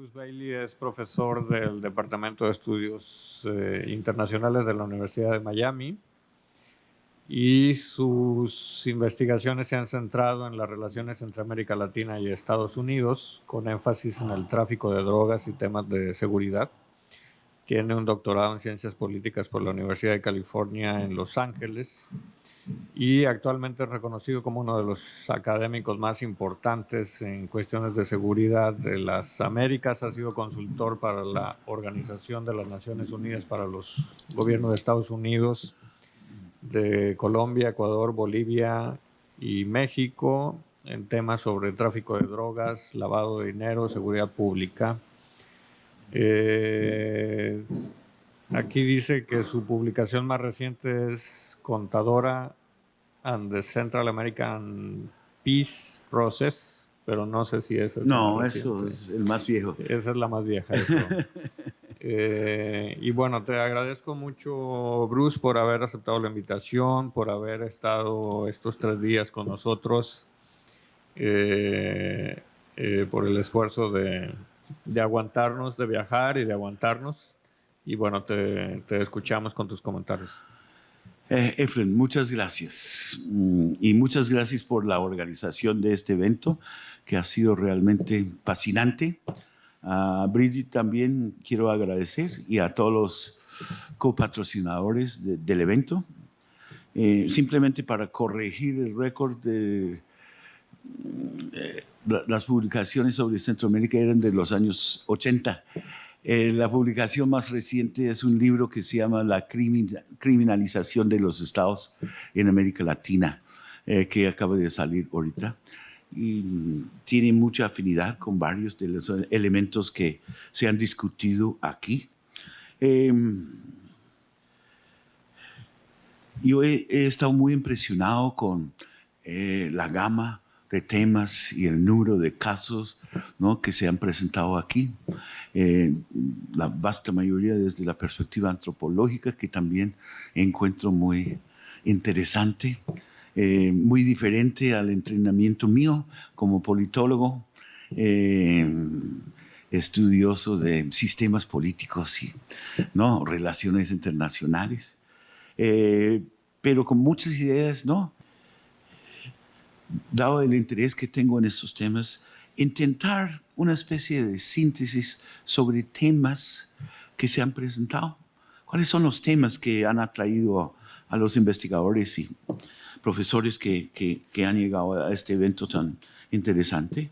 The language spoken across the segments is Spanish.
Bruce Bailey es profesor del Departamento de Estudios Internacionales de la Universidad de Miami y sus investigaciones se han centrado en las relaciones entre América Latina y Estados Unidos, con énfasis en el tráfico de drogas y temas de seguridad. Tiene un doctorado en Ciencias Políticas por la Universidad de California en Los Ángeles y actualmente es reconocido como uno de los académicos más importantes en cuestiones de seguridad de las Américas. Ha sido consultor para la Organización de las Naciones Unidas para los gobiernos de Estados Unidos, de Colombia, Ecuador, Bolivia y México en temas sobre tráfico de drogas, lavado de dinero, seguridad pública. Aquí dice que su publicación más reciente es Contadora and the Central American Peace Process, pero no sé si esa es la más reciente. No, eso es el más viejo. Esa es la más vieja, yo creo. Y bueno, te agradezco mucho, Bruce, por haber aceptado la invitación, por haber estado estos 3 días con nosotros, por el esfuerzo de aguantarnos, de viajar y de aguantarnos. Y bueno, te escuchamos con tus comentarios. Efren, muchas gracias. Y muchas gracias por la organización de este evento, que ha sido realmente fascinante. A Bridget también quiero agradecer y a todos los copatrocinadores del evento. Simplemente para corregir el récord de las publicaciones sobre Centroamérica eran de los años 80. La publicación más reciente es un libro que se llama La criminalización de los estados en América Latina, que acaba de salir ahorita. Y tiene mucha afinidad con varios de los elementos que se han discutido aquí. Yo he estado muy impresionado con la gama de temas y el número de casos, ¿no?, que se han presentado aquí. La vasta mayoría desde la perspectiva antropológica, que también encuentro muy interesante. Muy diferente al entrenamiento mío como politólogo, estudioso de sistemas políticos y, ¿no?, relaciones internacionales, pero con muchas ideas, ¿no?, dado el interés que tengo en estos temas, intentar una especie de síntesis sobre temas que se han presentado. ¿Cuáles son los temas que han atraído a los investigadores y profesores que han llegado a este evento tan interesante?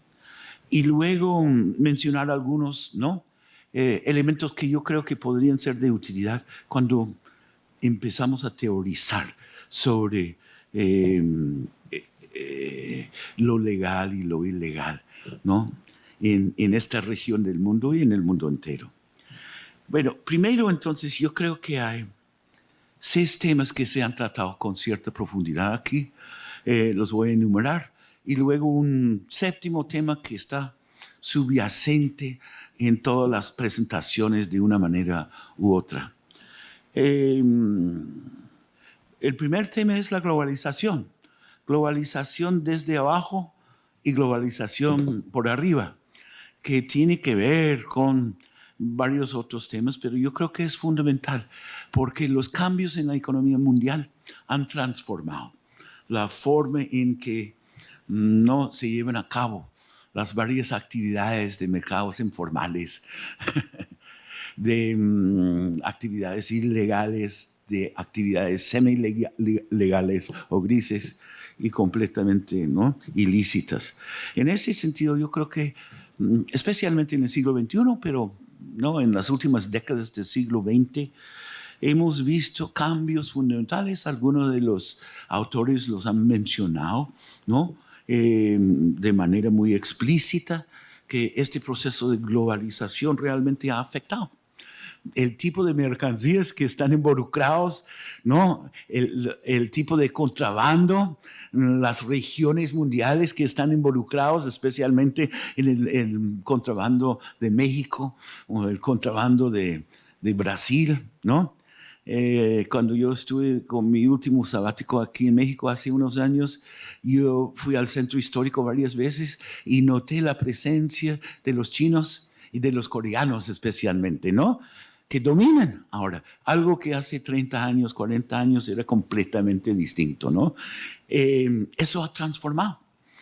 Y luego mencionar algunos, ¿no?, elementos que yo creo que podrían ser de utilidad cuando empezamos a teorizar sobre lo legal y lo ilegal, ¿no?, en esta región del mundo y en el mundo entero. Bueno, primero entonces yo creo que hay 6 temas que se han tratado con cierta profundidad aquí, los voy a enumerar, y luego un 7º tema que está subyacente en todas las presentaciones de una manera u otra. El primer tema es la globalización desde abajo y globalización por arriba, que tiene que ver con varios otros temas, pero yo creo que es fundamental porque los cambios en la economía mundial han transformado la forma en que no se llevan a cabo las varias actividades de mercados informales, de actividades ilegales, de actividades semi-legales o grises y completamente, ¿no?, ilícitas. En ese sentido, yo creo que, especialmente en el siglo XXI, pero no en las últimas décadas del siglo XX, hemos visto cambios fundamentales. Algunos de los autores los han mencionado, ¿no?, de manera muy explícita, que este proceso de globalización realmente ha afectado el tipo de mercancías que están involucrados, ¿no?, el tipo de contrabando, las regiones mundiales que están involucrados, especialmente en el contrabando de México o el contrabando de Brasil, ¿no? Cuando yo estuve con mi último sabático aquí en México hace unos años, yo fui al centro histórico varias veces y noté la presencia de los chinos y de los coreanos especialmente, ¿no? Que dominan ahora, algo que hace 30 años, 40 años era completamente distinto, ¿no? Eso ha transformado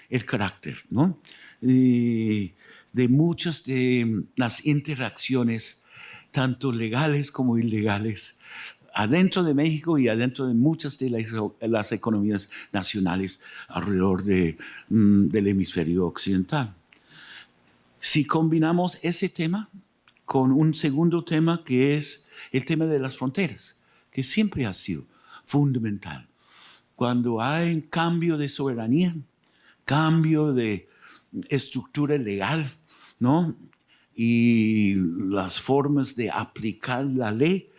el carácter, ¿no? De muchas de las interacciones, tanto legales como ilegales, adentro de México y adentro de muchas de las economías nacionales alrededor del hemisferio occidental. Si combinamos ese tema con un segundo tema que es el tema de las fronteras, que siempre ha sido fundamental. Cuando hay cambio de soberanía, cambio de estructura legal, ¿no? Y las formas de aplicar la ley,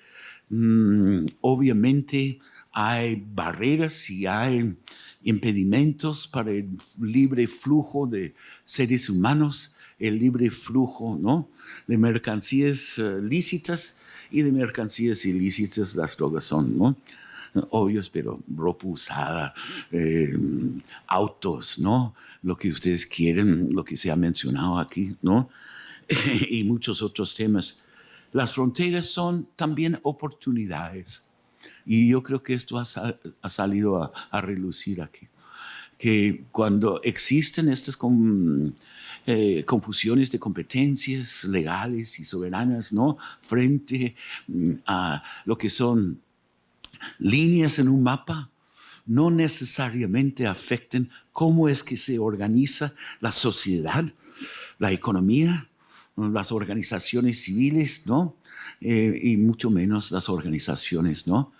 obviamente hay barreras y hay impedimentos para el libre flujo de seres humanos, el libre flujo, ¿no? De mercancías lícitas y de mercancías ilícitas. Las drogas son, ¿no? Obvios, pero ropa usada, autos, ¿no? Lo que ustedes quieren, lo que se ha mencionado aquí, ¿no? Y muchos otros temas. Las fronteras son también oportunidades. Y yo creo que esto ha salido a relucir aquí. Que cuando existen estas confusiones de competencias legales y soberanas, ¿no? Frente a lo que son líneas en un mapa, no necesariamente afecten cómo es que se organiza la sociedad, la economía, las organizaciones civiles, ¿no? Y mucho menos las organizaciones, ¿no?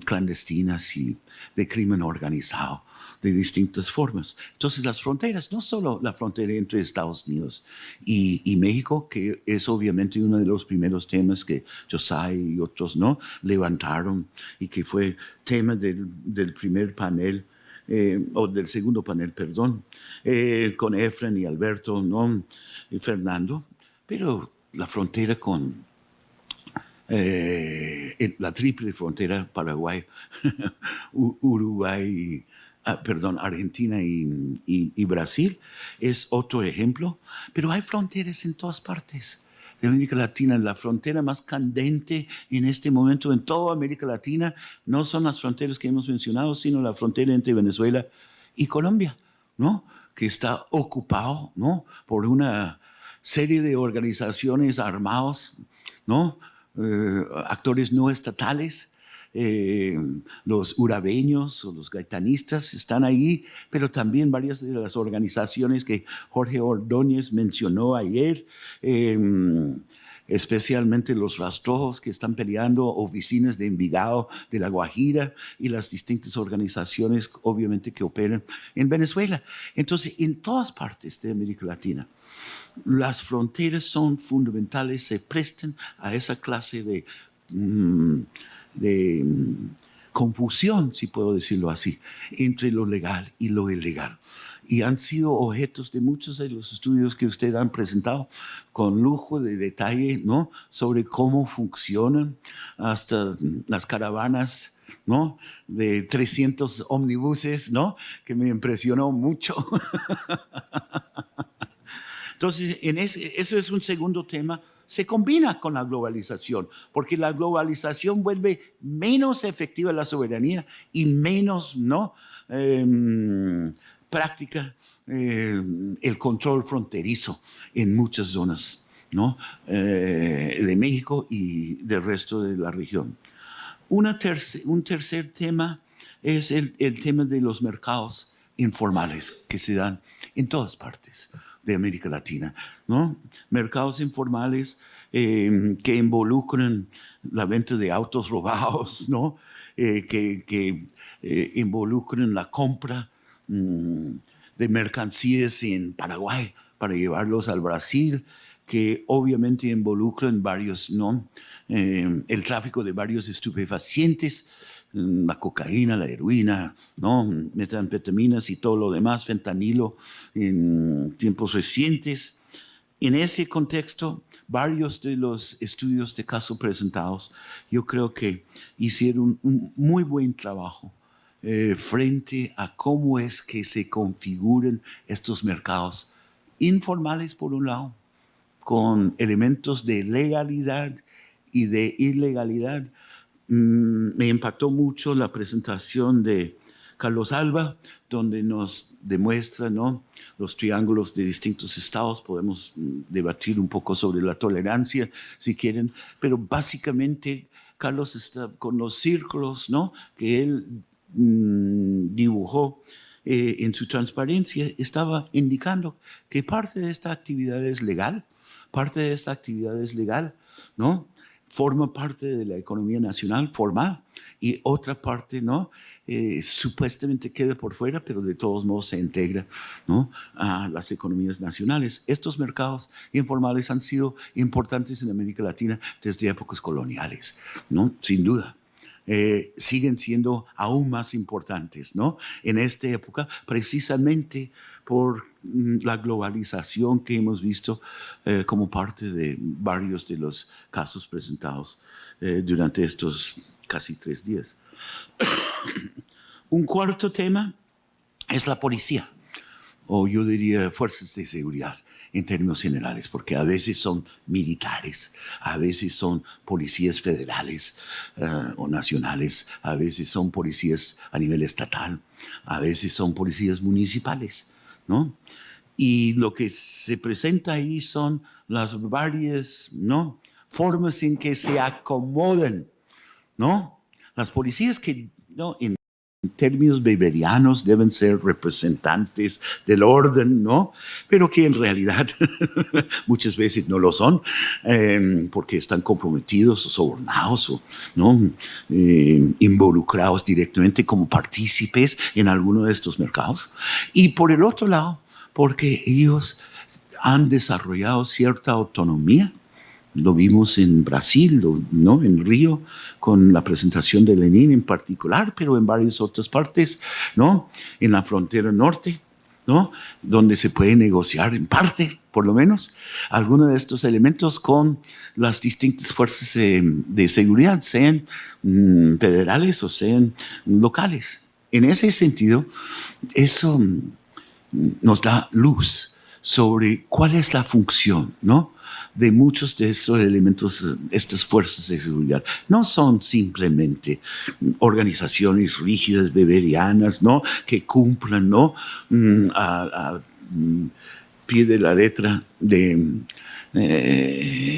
Clandestinas y de crimen organizado de distintas formas. Entonces las fronteras, no solo la frontera entre Estados Unidos y México, que es obviamente uno de los primeros temas que Josiah y otros, ¿no? Levantaron y que fue tema del primer panel, o del segundo panel, perdón, con Efren y Alberto, ¿no? Y Fernando, pero la frontera con la triple frontera, Paraguay, Uruguay, Argentina y Brasil, es otro ejemplo, pero hay fronteras en todas partes de América Latina. La frontera más candente en este momento en toda América Latina no son las fronteras que hemos mencionado, sino la frontera entre Venezuela y Colombia, ¿no? Que está ocupado, ¿no? Por una serie de organizaciones armadas, ¿no? Actores no estatales, los urabeños o los gaitanistas están ahí, pero también varias de las organizaciones que Jorge Ordóñez mencionó ayer, especialmente los rastrojos que están peleando, oficinas de Envigado, de La Guajira y las distintas organizaciones obviamente que operan en Venezuela. Entonces, en todas partes de América Latina, las fronteras son fundamentales, se prestan a esa clase de confusión, si puedo decirlo así, entre lo legal y lo ilegal. Y han sido objetos de muchos de los estudios que ustedes han presentado con lujo de detalle, ¿no? Sobre cómo funcionan hasta las caravanas, ¿no? De 300 ómnibuses, ¿no? Que me impresionó mucho. Entonces, eso es un segundo tema. Se combina con la globalización, porque la globalización vuelve menos efectiva la soberanía y menos, ¿no? Práctica el control fronterizo en muchas zonas, ¿no? De México y del resto de la región. Un tercer tema es el tema de los mercados informales que se dan en todas partes de América Latina, ¿no? Mercados informales que involucran la venta de autos robados, ¿no? Que involucran la compra de mercancías en Paraguay para llevarlos al Brasil, que obviamente involucran varios, ¿no? El tráfico de varios estupefacientes, la cocaína, la heroína, ¿no? Metanfetaminas y todo lo demás, fentanilo en tiempos recientes. En ese contexto, varios de los estudios de caso presentados, yo creo que hicieron un muy buen trabajo frente a cómo es que se configuran estos mercados informales por un lado, con elementos de legalidad y de ilegalidad. Me impactó mucho la presentación de Carlos Alba, donde nos demuestra, ¿no?, los triángulos de distintos estados. Podemos debatir un poco sobre la tolerancia, si quieren, pero básicamente Carlos está con los círculos, ¿no?, que él dibujó en su transparencia, estaba indicando que parte de esta actividad es legal, ¿no?, forma parte de la economía nacional formal, y otra parte, ¿no?, supuestamente queda por fuera, pero de todos modos se integra, ¿no?, a las economías nacionales. Estos mercados informales han sido importantes en América Latina desde épocas coloniales, ¿no?, sin duda. Siguen siendo aún más importantes, ¿no?, en esta época, precisamente por la globalización que hemos visto como parte de varios de los casos presentados durante estos casi 3 días. Un cuarto tema es la policía, o yo diría fuerzas de seguridad en términos generales, porque a veces son militares, a veces son policías federales o nacionales, a veces son policías a nivel estatal, a veces son policías municipales, ¿no? Y lo que se presenta ahí son las varias, ¿no?, formas en que se acomodan, ¿no? Las policías que, ¿no?, en términos beberianos deben ser representantes del orden, ¿no?, pero que en realidad muchas veces no lo son, porque están comprometidos o sobornados o, ¿no?, involucrados directamente como partícipes en alguno de estos mercados. Y por el otro lado, porque ellos han desarrollado cierta autonomía. Lo vimos en Brasil, ¿no?, en Río, con la presentación de Lenin en particular, pero en varias otras partes, ¿no?, en la frontera norte, ¿no?, donde se puede negociar en parte, por lo menos, algunos de estos elementos con las distintas fuerzas de seguridad, sean federales o sean locales. En ese sentido, eso nos da luz sobre cuál es la función, ¿no?, de muchos de estos elementos, estas fuerzas de seguridad. No son simplemente organizaciones rígidas, beberianas, ¿no?, que cumplan, ¿no?, a pie de la letra de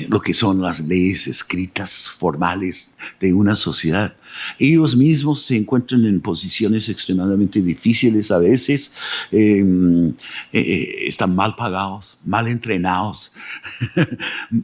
lo que son las leyes escritas formales de una sociedad. Ellos mismos se encuentran en posiciones extremadamente difíciles a veces, están mal pagados, mal entrenados,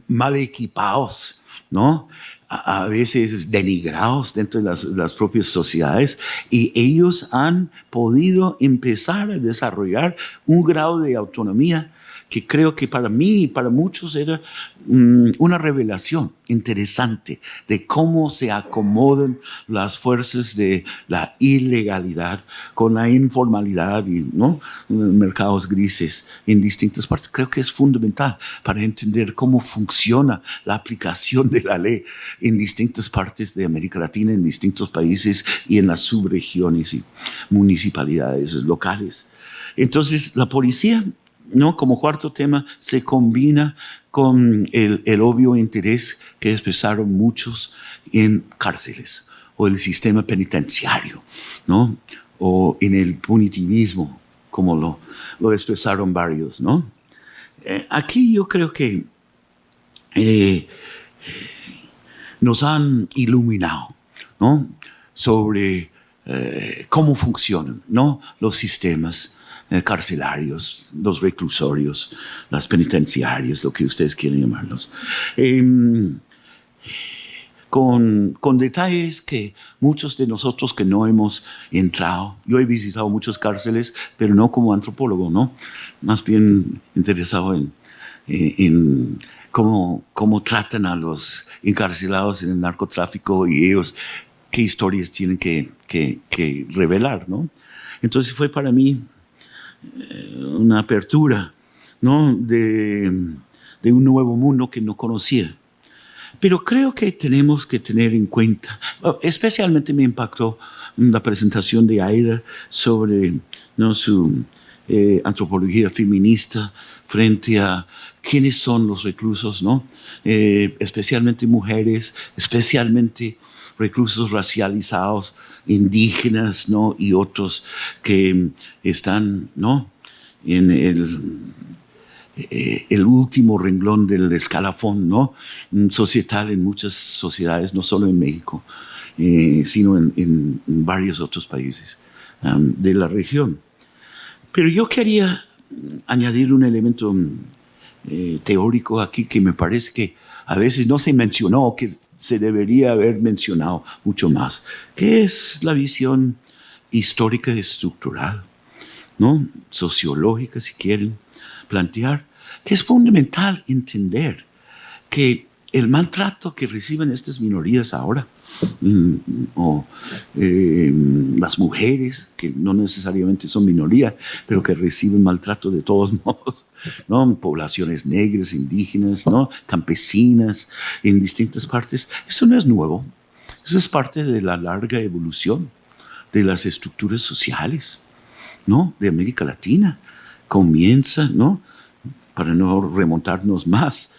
mal equipados, ¿no?, a veces denigrados dentro de las propias sociedades, y ellos han podido empezar a desarrollar un grado de autonomía que creo que para mí y para muchos era una revelación interesante de cómo se acomodan las fuerzas de la ilegalidad con la informalidad y, ¿no?, mercados grises en distintas partes. Creo que es fundamental para entender cómo funciona la aplicación de la ley en distintas partes de América Latina, en distintos países y en las subregiones y municipalidades locales. Entonces, la policía, ¿no?, como cuarto tema, se combina con el obvio interés que expresaron muchos en cárceles o el sistema penitenciario, ¿no?, o en el punitivismo, como lo expresaron varios, ¿no? Aquí yo creo que nos han iluminado, ¿no?, sobre cómo funcionan, ¿no?, los sistemas carcelarios, los reclusorios, las penitenciarias, lo que ustedes quieren llamarlos, con detalles que muchos de nosotros que no hemos entrado, yo he visitado muchas cárceles, pero no como antropólogo, ¿no?, más bien interesado en cómo tratan a los encarcelados en el narcotráfico y ellos qué historias tienen que revelar, ¿no? Entonces fue para mí una apertura, ¿no?, de un nuevo mundo que no conocía. Pero creo que tenemos que tener en cuenta, especialmente me impactó la presentación de Aida sobre, ¿no?, su antropología feminista frente a quiénes son los reclusos, ¿no? Especialmente mujeres, especialmente reclusos racializados, indígenas, ¿no? Y otros que están, ¿no? En el último renglón del escalafón, ¿no? Societal en muchas sociedades, no solo en México, sino en varios otros países de la región. Pero yo quería añadir un elemento teórico aquí que me parece que a veces no se mencionó, que se debería haber mencionado mucho más, que es la visión histórica estructural, ¿no? Sociológica, si quieren plantear, que es fundamental entender que el maltrato que reciben estas minorías ahora, o las mujeres, que no necesariamente son minoría, pero que reciben maltrato de todos modos, ¿no? Poblaciones negras, indígenas, ¿no? Campesinas, en distintas partes, eso no es nuevo, eso es parte de la larga evolución de las estructuras sociales, ¿no? De América Latina. Comienza, ¿no? Para no remontarnos más,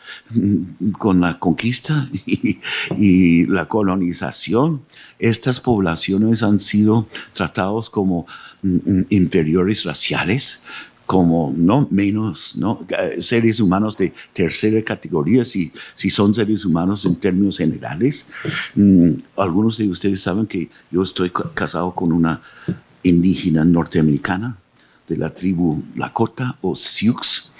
con la conquista y la colonización, estas poblaciones han sido tratados como inferiores raciales, como no menos, ¿no? Seres humanos de tercera categoría, si son seres humanos en términos generales. Algunos de ustedes saben que yo estoy casado con una indígena norteamericana de la tribu Lakota o Sioux,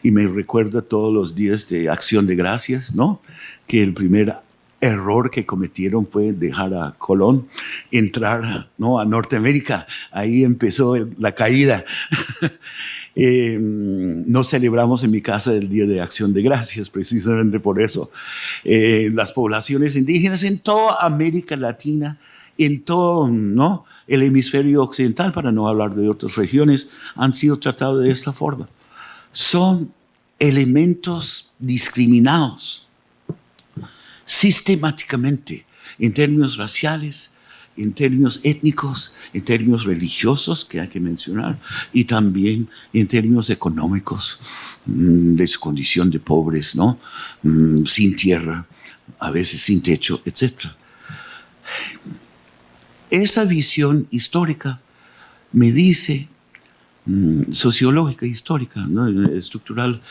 y me recuerda todos los días de Acción de Gracias, ¿no? Que el primer error que cometieron fue dejar a Colón entrar, ¿no? A Norteamérica. Ahí empezó la caída. No celebramos en mi casa el Día de Acción de Gracias, precisamente por eso. Las poblaciones indígenas en toda América Latina, en todo, ¿no? El hemisferio occidental, para no hablar de otras regiones, han sido tratados de esta forma. Son elementos discriminados sistemáticamente en términos raciales, en términos étnicos, en términos religiosos, que hay que mencionar, y también en términos económicos, de su condición de pobres, ¿no? Sin tierra, a veces sin techo, etc. Esa visión histórica me dice, sociológica, histórica, ¿no? Estructural,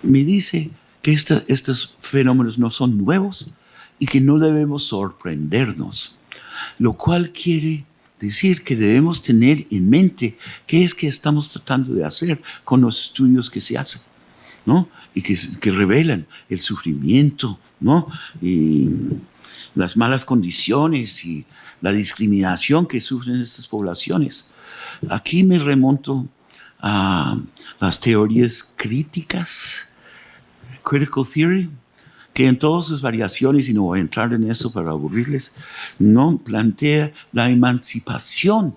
me dice que estos fenómenos no son nuevos y que no debemos sorprendernos, lo cual quiere decir que debemos tener en mente qué es que estamos tratando de hacer con los estudios que se hacen, ¿no? Y que revelan el sufrimiento, ¿no? Y las malas condiciones y la discriminación que sufren estas poblaciones. Aquí me remonto a las teorías críticas, critical theory, que en todas sus variaciones, y no voy a entrar en eso para aburrirles, no plantea la emancipación,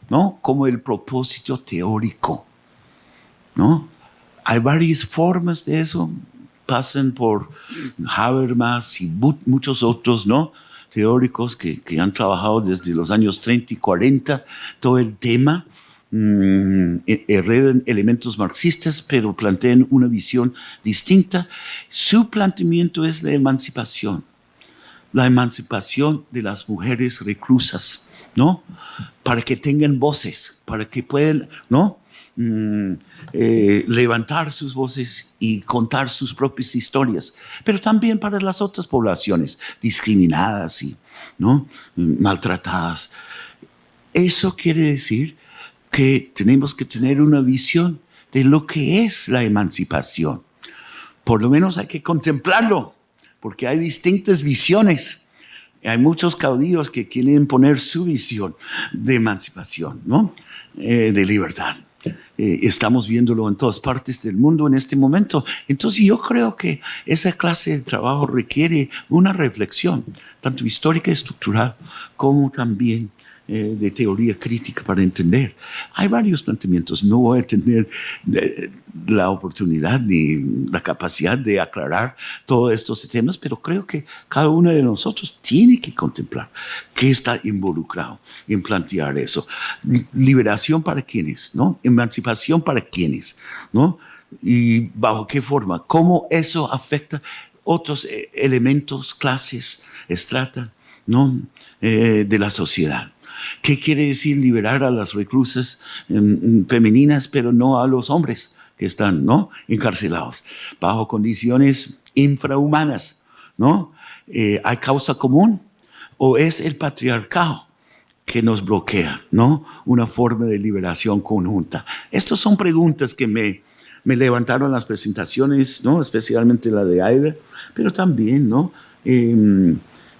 ¿no? Como el propósito teórico, ¿no? Hay varias formas de eso, pasan por Habermas y muchos otros, ¿no? Teóricos que han trabajado desde los años 30 y 40 todo el tema, hereden elementos marxistas, pero plantean una visión distinta. Su planteamiento es la emancipación de las mujeres reclusas, ¿no? Para que tengan voces, para que puedan, ¿no? Levantar sus voces y contar sus propias historias, pero también para las otras poblaciones discriminadas y, ¿no? Maltratadas. Eso quiere decir que tenemos que tener una visión de lo que es la emancipación. Por lo menos hay que contemplarlo, porque hay distintas visiones. Hay muchos caudillos que quieren poner su visión de emancipación, ¿no? De libertad. Estamos viéndolo en todas partes del mundo en este momento. Entonces yo creo que esa clase de trabajo requiere una reflexión, tanto histórica y estructural, como también de teoría crítica para entender. Hay varios planteamientos. No voy a tener la oportunidad ni la capacidad de aclarar todos estos temas, pero creo que cada uno de nosotros tiene que contemplar qué está involucrado en plantear eso. Liberación para quiénes, ¿no? Emancipación para quiénes, ¿no? Y bajo qué forma, cómo eso afecta otros elementos, clases, estrata, ¿no? De la sociedad. ¿Qué quiere decir liberar a las reclusas femeninas, pero no a los hombres que están, ¿no? encarcelados bajo condiciones infrahumanas, ¿no? ¿Hay causa común o es el patriarcado que nos bloquea, ¿no? Una forma de liberación conjunta. Estas son preguntas que me levantaron las presentaciones, ¿no? Especialmente la de Aida, pero también, ¿no?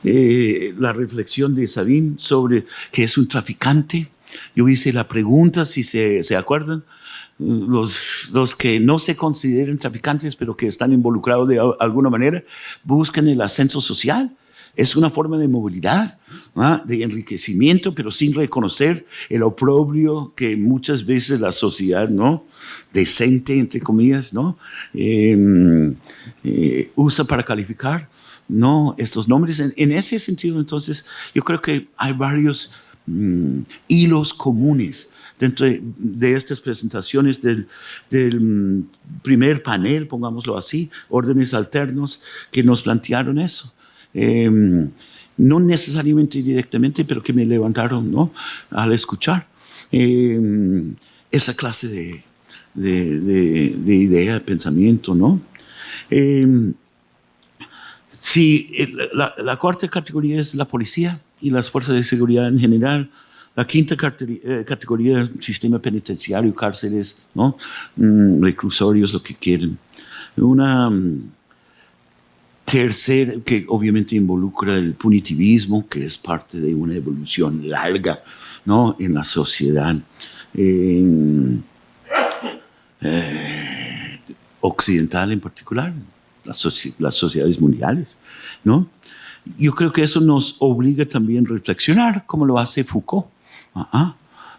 La reflexión de Sabine sobre que es un traficante. Yo hice la pregunta, si se acuerdan, los que no se consideren traficantes, pero que están involucrados de alguna manera, buscan el ascenso social. Es una forma de movilidad, ¿no? De enriquecimiento, pero sin reconocer el oprobio que muchas veces la sociedad, ¿no? decente, entre comillas, ¿no? Usa para calificar, ¿no? estos nombres. En ese sentido, entonces, yo creo que hay varios hilos comunes dentro de estas presentaciones del primer panel, pongámoslo así, órdenes alternos, que nos plantearon eso. No necesariamente directamente, pero que me levantaron, ¿no? al escuchar esa clase de idea, de pensamiento, ¿no? Si la cuarta categoría es la policía y las fuerzas de seguridad en general, la quinta categoría es sistema penitenciario, cárceles, ¿no? reclusorios, lo que quieren. Una tercera, que obviamente involucra el punitivismo, que es parte de una evolución larga, ¿no? en la sociedad occidental en particular, las sociedades mundiales, ¿no? Yo creo que eso nos obliga también a reflexionar, como lo hace Foucault,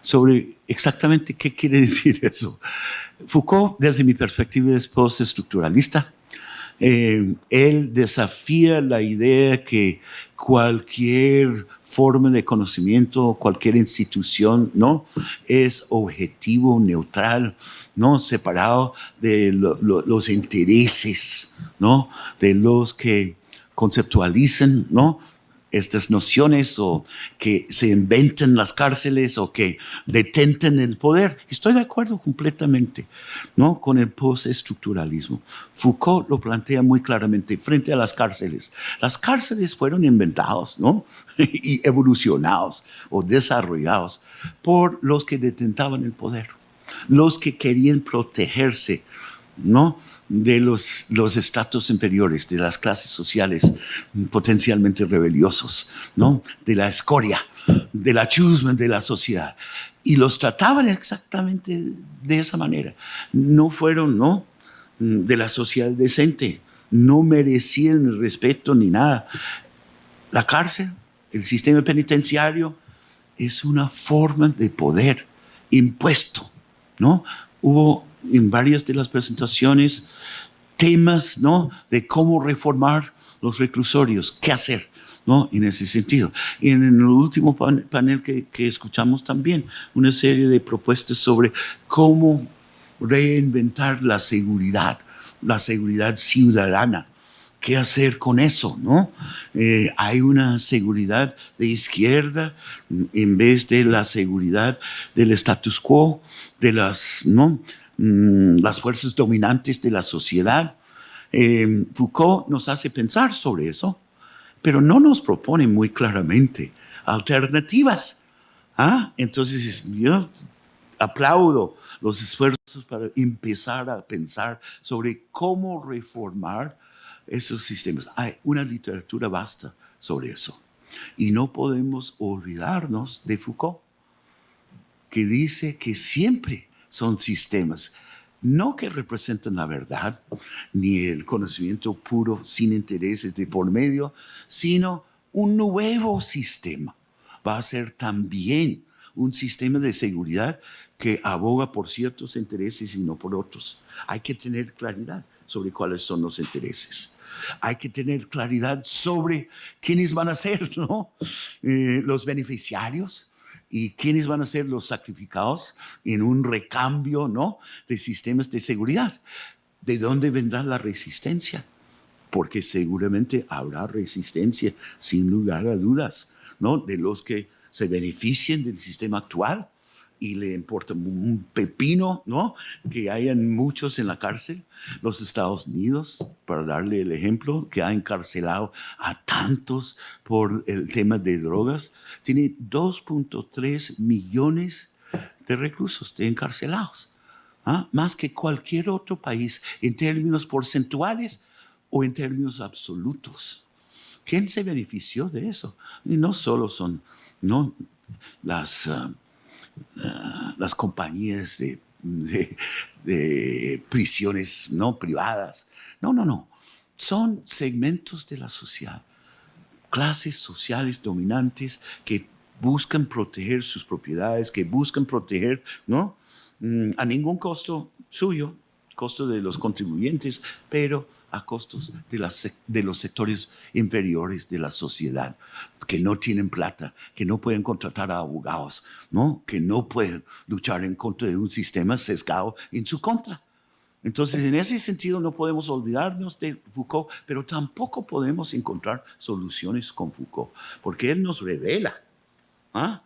sobre exactamente qué quiere decir eso. Foucault, desde mi perspectiva, es postestructuralista. Él desafía la idea que cualquier forma de conocimiento, cualquier institución, ¿no? es objetivo, neutral, ¿no? separado de los intereses, ¿no? de los que conceptualizan, ¿no? estas nociones o que se inventan las cárceles o que detenten el poder. Estoy de acuerdo completamente, ¿no? con el postestructuralismo. Foucault lo plantea muy claramente frente a las cárceles. Las cárceles fueron inventados, ¿no? y evolucionados o desarrollados por los que detentaban el poder, los que querían protegerse, ¿no? de los estratos inferiores, de las clases sociales potencialmente rebeliosos, ¿no? de la escoria, de la chusma de la sociedad. Y los trataban exactamente de esa manera. No fueron, ¿no? de la sociedad decente, no merecían el respeto ni nada. La cárcel, el sistema penitenciario, es una forma de poder impuesto, ¿no? Hubo en varias de las presentaciones temas, ¿no? de cómo reformar los reclusorios, qué hacer, ¿no? en ese sentido. Y en el último panel que escuchamos también, una serie de propuestas sobre cómo reinventar la seguridad ciudadana. ¿Qué hacer con eso? ¿no? Hay una seguridad de izquierda en vez de la seguridad del status quo, de las fuerzas dominantes de la sociedad. Foucault nos hace pensar sobre eso, pero no nos propone muy claramente alternativas. Entonces, yo aplaudo los esfuerzos para empezar a pensar sobre cómo reformar esos sistemas. Hay una literatura vasta sobre eso. Y no podemos olvidarnos de Foucault, que dice que siempre son sistemas, no que representan la verdad, ni el conocimiento puro sin intereses de por medio, sino un nuevo sistema, va a ser también un sistema de seguridad que aboga por ciertos intereses y no por otros. Hay que tener claridad sobre cuáles son los intereses. Hay que tener claridad sobre quiénes van a ser, ¿no? Los beneficiarios y quiénes van a ser los sacrificados en un recambio, ¿no?, de sistemas de seguridad. ¿De dónde vendrá la resistencia? Porque seguramente habrá resistencia, sin lugar a dudas, ¿no?, de los que se beneficien del sistema actual y le importa un pepino, ¿no?, que hayan muchos en la cárcel. Los Estados Unidos, para darle el ejemplo, que ha encarcelado a tantos por el tema de drogas, tiene 2.3 millones de reclusos, de encarcelados, más que cualquier otro país en términos porcentuales o en términos absolutos. ¿Quién se benefició de eso? Y no solo son, ¿no?, las compañías de prisiones, ¿no?, privadas. No. Son segmentos de la sociedad, clases sociales dominantes que buscan proteger sus propiedades, que buscan proteger, ¿no?, a ningún costo suyo, costo de los contribuyentes, pero a costos de los sectores inferiores de la sociedad, que no tienen plata, que no pueden contratar a abogados, ¿no?, que no pueden luchar en contra de un sistema sesgado en su contra. Entonces, en ese sentido, no podemos olvidarnos de Foucault, pero tampoco podemos encontrar soluciones con Foucault, porque él nos revela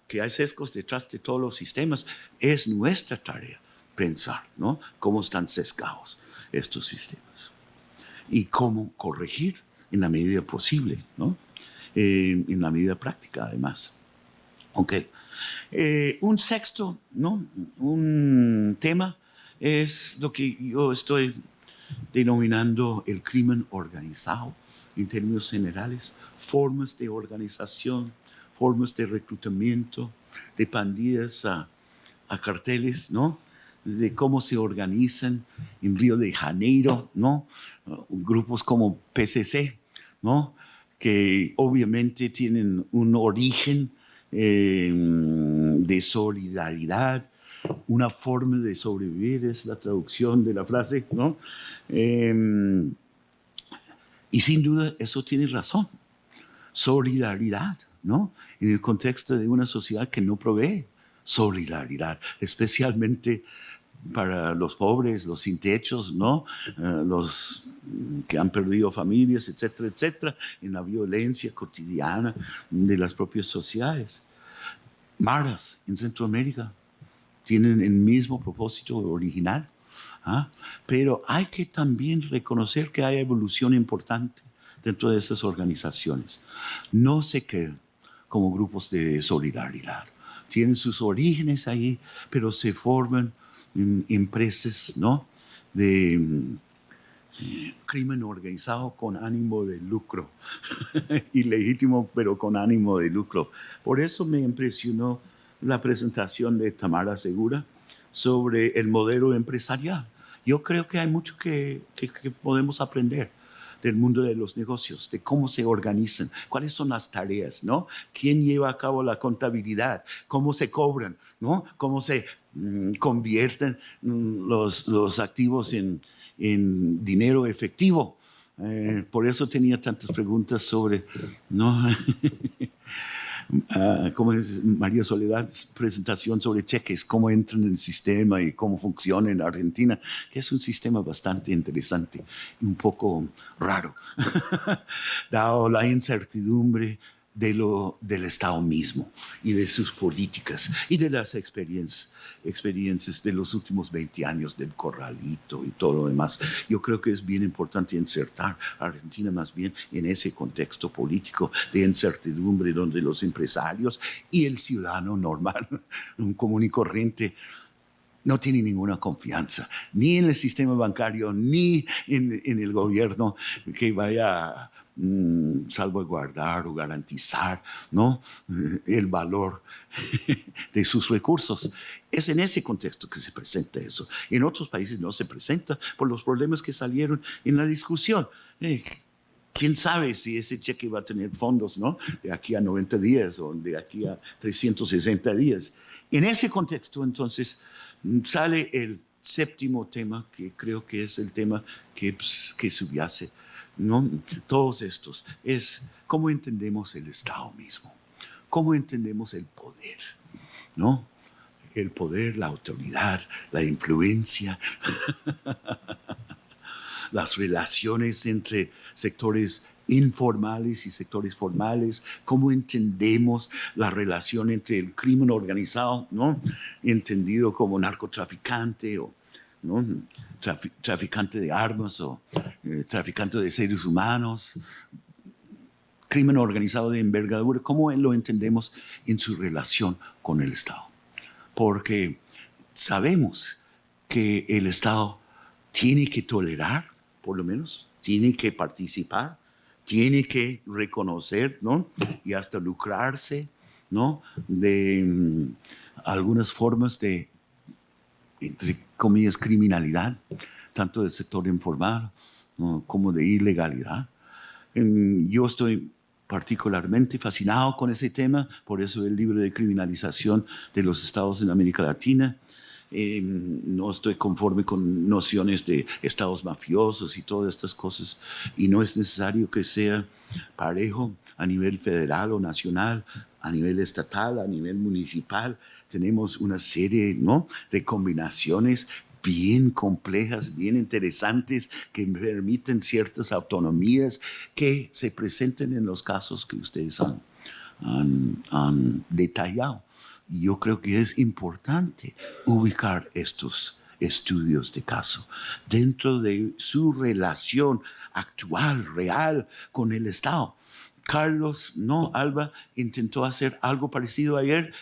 que hay sesgos detrás de todos los sistemas. Es nuestra tarea pensar, ¿no?, cómo están sesgados estos sistemas y cómo corregir en la medida posible, ¿no?, en la medida práctica, además. Okay. Un sexto, ¿no?, un tema es lo que yo estoy denominando el crimen organizado en términos generales, formas de organización, formas de reclutamiento, de pandillas a carteles, ¿no?, de cómo se organizan en Río de Janeiro, ¿no?, grupos como PCC, ¿no?, que obviamente tienen un origen de solidaridad, una forma de sobrevivir, es la traducción de la frase, ¿no? Y sin duda eso tiene razón. Solidaridad, ¿no?, en el contexto de una sociedad que no provee solidaridad, especialmente para los pobres, los sin techos, ¿no?, los que han perdido familias, etcétera, etcétera, en la violencia cotidiana de las propias sociedades. Maras en Centroamérica tienen el mismo propósito original, pero hay que también reconocer que hay evolución importante dentro de esas organizaciones. No se quedan como grupos de solidaridad. Tienen sus orígenes ahí, pero se forman empresas, ¿no?, de crimen organizado con ánimo de lucro, ilegítimo pero con ánimo de lucro. Por eso me impresionó la presentación de Tamara Segura sobre el modelo empresarial. Yo creo que hay mucho que podemos aprender del mundo de los negocios, de cómo se organizan, cuáles son las tareas, ¿no?, quién lleva a cabo la contabilidad, cómo se cobran, ¿no?, cómo se convierten los activos en dinero efectivo. Por eso tenía tantas preguntas sobre, ¿no? ¿Cómo es María Soledad? Presentación sobre cheques, cómo entran en el sistema y cómo funciona en Argentina, que es un sistema bastante interesante y un poco raro, dado la incertidumbre del Estado mismo y de sus políticas y de las experiencias de los últimos 20 años del corralito y todo lo demás. Yo creo que es bien importante insertar a Argentina más bien en ese contexto político de incertidumbre donde los empresarios y el ciudadano normal, un común y corriente, no tiene ninguna confianza, ni en el sistema bancario, ni en el gobierno que vaya a salvaguardar o garantizar, ¿no?, el valor de sus recursos. Es en ese contexto que se presenta eso. En otros países no se presenta por los problemas que salieron en la discusión. quién sabe si ese cheque va a tener fondos, ¿no? De aquí a 90 días o de aquí a 360 días. En ese contexto, entonces, sale el séptimo tema, que creo que es el tema que subyace, ¿no? Todos estos, es cómo entendemos el Estado mismo, cómo entendemos el poder, ¿no? El poder, la autoridad, la influencia, las relaciones entre sectores informales y sectores formales, cómo entendemos la relación entre el crimen organizado, ¿no? Entendido como narcotraficante o, ¿no? Traficante de armas o traficante de seres humanos, crimen organizado de envergadura, cómo lo entendemos en su relación con el Estado. Porque sabemos que el Estado tiene que tolerar, por lo menos, tiene que participar, tiene que reconocer, ¿no? Y hasta lucrarse, ¿no? De algunas formas de, entre comillas, criminalidad, tanto del sector informal, ¿no? Como de ilegalidad. Yo estoy particularmente fascinado con ese tema, por eso el libro de criminalización de los estados en América Latina. No estoy conforme con nociones de estados mafiosos y todas estas cosas, y no es necesario que sea parejo a nivel federal o nacional, a nivel estatal, a nivel municipal. Tenemos una serie, ¿no?, de combinaciones bien complejas, bien interesantes, que permiten ciertas autonomías que se presenten en los casos que ustedes han detallado. Y yo creo que es importante ubicar estos estudios de caso dentro de su relación actual, real, con el Estado. Carlos, no, Alba, intentó hacer algo parecido ayer.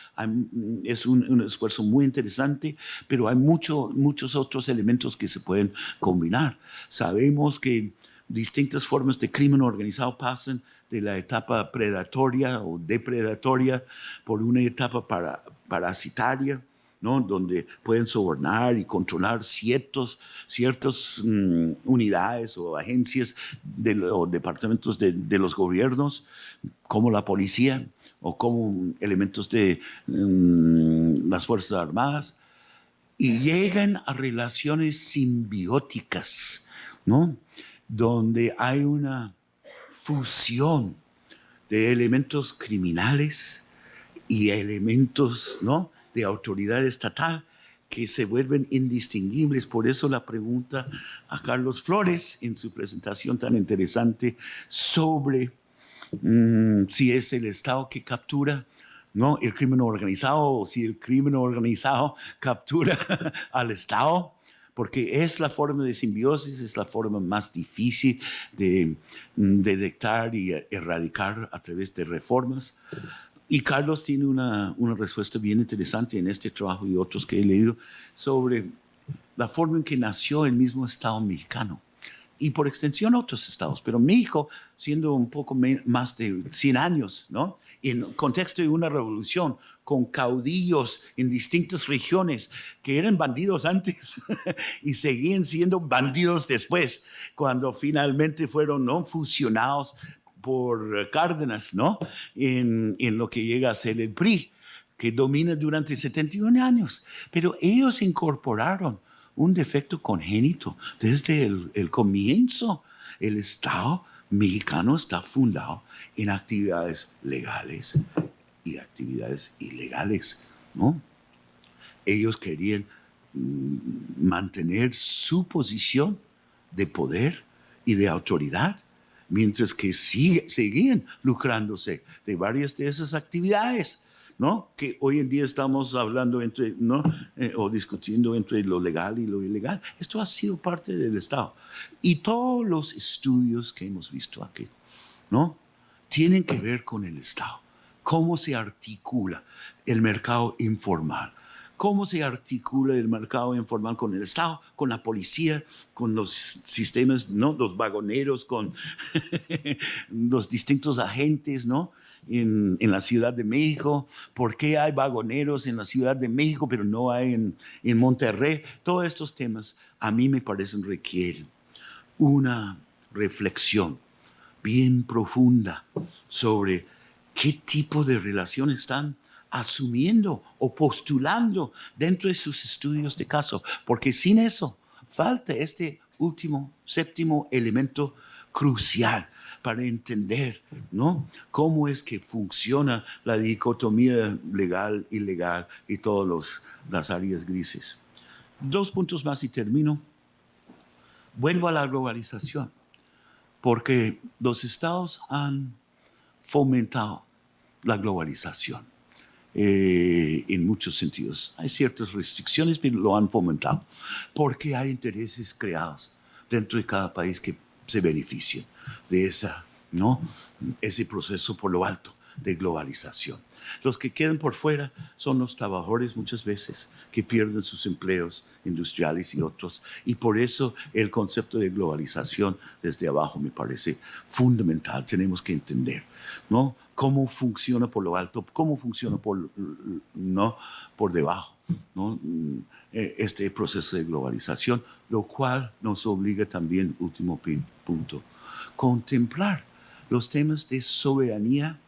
Es un esfuerzo muy interesante, pero hay muchos otros elementos que se pueden combinar. Sabemos que distintas formas de crimen organizado pasan de la etapa predatoria o depredatoria por una etapa parasitaria, ¿no?, donde pueden sobornar y controlar ciertas unidades o agencias o departamentos de los gobiernos, como la policía o como elementos de las Fuerzas Armadas, y llegan a relaciones simbióticas, ¿no?, donde hay una fusión de elementos criminales y elementos, ¿no?, de autoridad estatal que se vuelven indistinguibles. Por eso la pregunta a Carlos Flores en su presentación tan interesante sobre si es el Estado que captura, ¿no?, el crimen organizado, o si el crimen organizado captura al Estado, porque es la forma de simbiosis, es la forma más difícil de detectar y erradicar a través de reformas. Y Carlos tiene una respuesta bien interesante en este trabajo y otros que he leído sobre la forma en que nació el mismo Estado mexicano y por extensión otros estados, pero México siendo un poco más de 100 años, ¿no?, en contexto de una revolución con caudillos en distintas regiones que eran bandidos antes y seguían siendo bandidos después, cuando finalmente fueron, ¿no?, fusionados por Cárdenas, ¿no?, en lo que llega a ser el PRI, que domina durante 71 años. Pero ellos incorporaron un defecto congénito desde el comienzo. El Estado mexicano está fundado en actividades legales y actividades ilegales, ¿no? Ellos querían mantener su posición de poder y de autoridad, mientras que seguían lucrándose de varias de esas actividades, ¿no?, que hoy en día estamos hablando entre, ¿no?, o discutiendo entre lo legal y lo ilegal. Esto ha sido parte del Estado. Y todos los estudios que hemos visto aquí, ¿no?, tienen que ver con el Estado. Cómo se articula el mercado informal, cómo se articula el mercado informal con el Estado, con la policía, con los sistemas, ¿no?, los vagoneros, con los distintos agentes, ¿no?, en la Ciudad de México. ¿Por qué hay vagoneros en la Ciudad de México pero no hay en Monterrey? Todos estos temas a mí me parecen requieren una reflexión bien profunda sobre qué tipo de relación están asumiendo o postulando dentro de sus estudios de caso, porque sin eso falta este último, séptimo elemento crucial para entender, ¿no?, cómo es que funciona la dicotomía legal, ilegal y todas las áreas grises. 2 puntos más y termino. Vuelvo a la globalización, porque los estados han fomentado la globalización en muchos sentidos. Hay ciertas restricciones, pero lo han fomentado, porque hay intereses creados dentro de cada país que se benefician de ese proceso por lo alto de globalización. Los que quedan por fuera son los trabajadores muchas veces que pierden sus empleos industriales y otros. Y por eso el concepto de globalización desde abajo me parece fundamental. Tenemos que entender, ¿no?, cómo funciona por lo alto, cómo funciona por debajo, ¿no?, este proceso de globalización, lo cual nos obliga también, último punto, contemplar los temas de soberanía,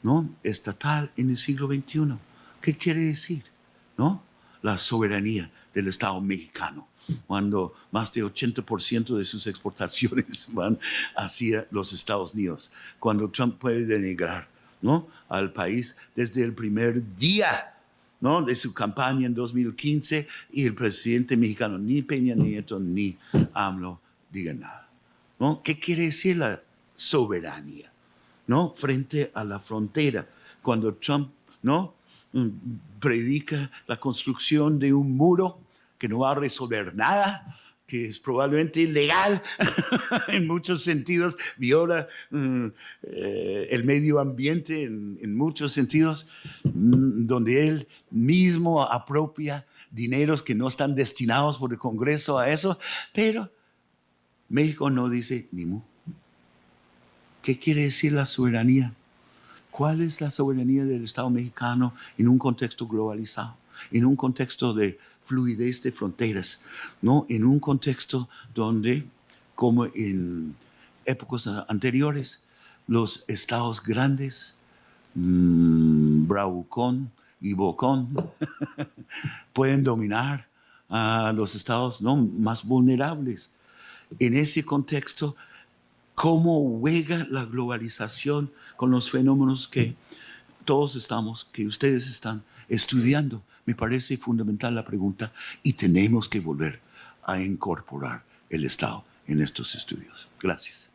¿no?, estatal en el siglo XXI. ¿Qué quiere decir, ¿no?, la soberanía del Estado mexicano, cuando más de 80% de sus exportaciones van hacia los Estados Unidos, cuando Trump puede denigrar, ¿no?, al país desde el primer día, ¿no?, de su campaña en 2015, y el presidente mexicano, ni Peña Nieto ni AMLO, digan nada, ¿no? ¿Qué quiere decir la soberanía, ¿no?, frente a la frontera? Cuando Trump, ¿no?, predica la construcción de un muro que no va a resolver nada, que es probablemente ilegal en muchos sentidos, viola el medio ambiente en muchos sentidos, donde él mismo apropia dineros que no están destinados por el Congreso a eso, pero México no dice ni mu. ¿Qué quiere decir la soberanía? ¿Cuál es la soberanía del Estado mexicano en un contexto globalizado, en un contexto de fluidez de fronteras, ¿no?, en un contexto donde, como en épocas anteriores, los estados grandes, bravucón y bocón, pueden dominar a los estados, ¿no?, más vulnerables? En ese contexto, ¿cómo juega la globalización con los fenómenos que que ustedes están estudiando? Me parece fundamental la pregunta, y tenemos que volver a incorporar el Estado en estos estudios. Gracias.